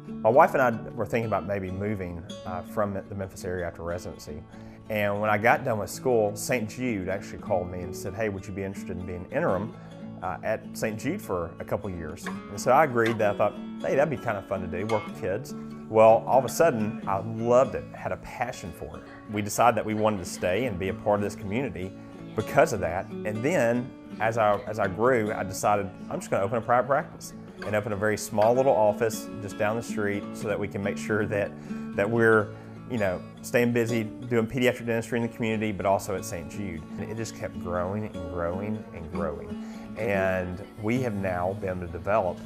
My wife and I were thinking about maybe moving from the Memphis area after residency. And when I got done with school, St. Jude actually called me and said, hey, would you be interested in being interim at St. Jude for a couple years? And so I agreed. That I thought, hey, that'd be kind of fun to do, work with kids. Well, all of a sudden, I loved it, had a passion for it. We decided that we wanted to stay and be a part of this community because of that. And then, as I grew, I decided I'm just going to open a private practice and open a very small little office just down the street so that we can make sure that we're, staying busy doing pediatric dentistry in the community, but also at St. Jude. And it just kept growing and growing and growing. And we have now been able to develop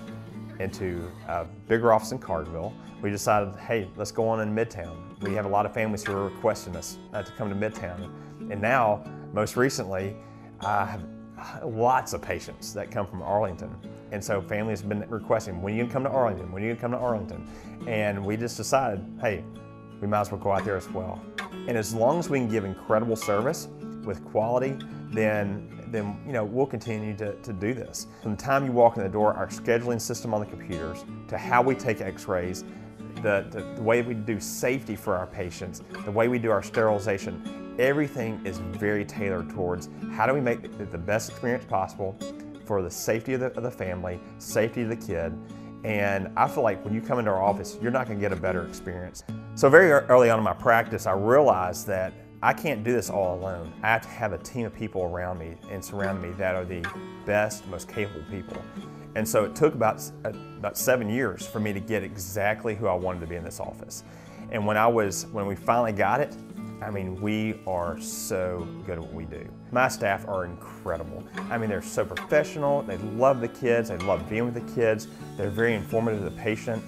into a bigger office in Carterville. We decided, hey, let's go on in Midtown. We have a lot of families who are requesting us to come to Midtown. And now, most recently, I have lots of patients that come from Arlington. And so families have been requesting, when are you gonna come to Arlington? When are you gonna come to Arlington? And we just decided, hey, we might as well go out there as well. And as long as we can give incredible service with quality, then we'll continue to do this. From the time you walk in the door, our scheduling system on the computers, to how we take x-rays, the way we do safety for our patients, the way we do our sterilization, everything is very tailored towards how do we make the best experience possible for the safety of the family, safety of the kid. And I feel like when you come into our office, you're not gonna get a better experience. So very early on in my practice, I realized that I can't do this all alone. I have to have a team of people around me and surround me that are the best, most capable people. And so it took about 7 years for me to get exactly who I wanted to be in this office. And when we finally got it, I mean, we are so good at what we do. My staff are incredible. I mean, they're so professional. They love the kids. They love being with the kids. They're very informative to the patient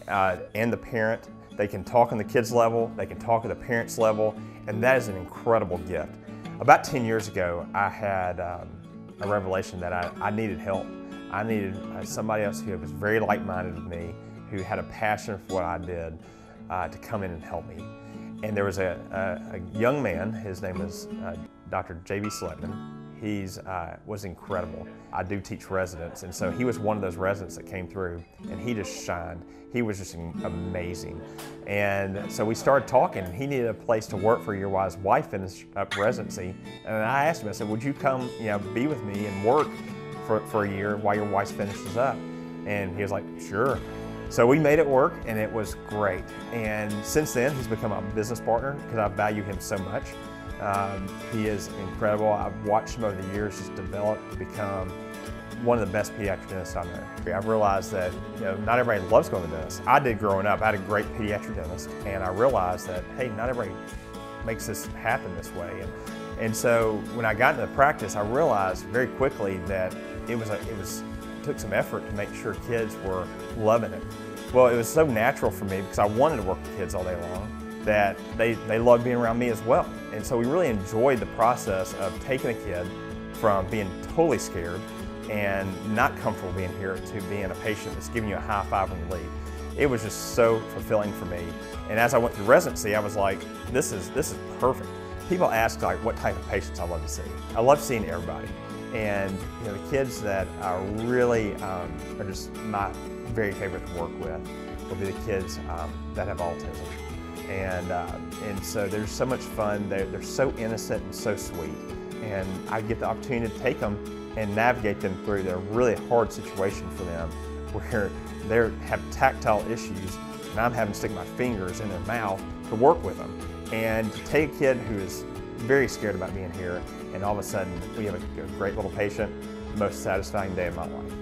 and the parent. They can talk on the kids level. They can talk at the parents level. And that is an incredible gift. About 10 years ago, I had a revelation that I needed help. I needed somebody else who was very like-minded with me, who had a passion for what I did, to come in and help me. And there was a young man, his name was Dr. J.B. Selectman. He was incredible. I do teach residents, and so he was one of those residents that came through, and he just shined. He was just amazing. And so we started talking. He needed a place to work for a year while his wife finished up residency. And I asked him, I said, would you come be with me and work for a year while your wife finishes up? And he was like, sure. So we made it work, and it was great. And since then, he's become a business partner because I value him so much. He is incredible. I've watched him over the years just develop to become one of the best pediatric dentists I know. I've realized that not everybody loves going to the dentist. I did growing up. I had a great pediatric dentist, and I realized that, hey, not everybody makes this happen this way. And so when I got into practice, I realized very quickly that it took some effort to make sure kids were loving it. Well, it was so natural for me because I wanted to work with kids all day long that they loved being around me as well. And so we really enjoyed the process of taking a kid from being totally scared and not comfortable being here to being a patient that's giving you a high five when you leave. It was just so fulfilling for me. And as I went through residency, I was like, this is perfect. People ask like what type of patients I love to see. I love seeing everybody. And the kids that are really are just my very favorite to work with will be the kids that have autism. And so there's so much fun. They're so innocent and so sweet. And I get the opportunity to take them and navigate them through their really hard situation for them, where they have tactile issues, and I'm having to stick my fingers in their mouth to work with them. And to take a kid who is very scared about being here, and all of a sudden we have a great little patient, the most satisfying day of my life.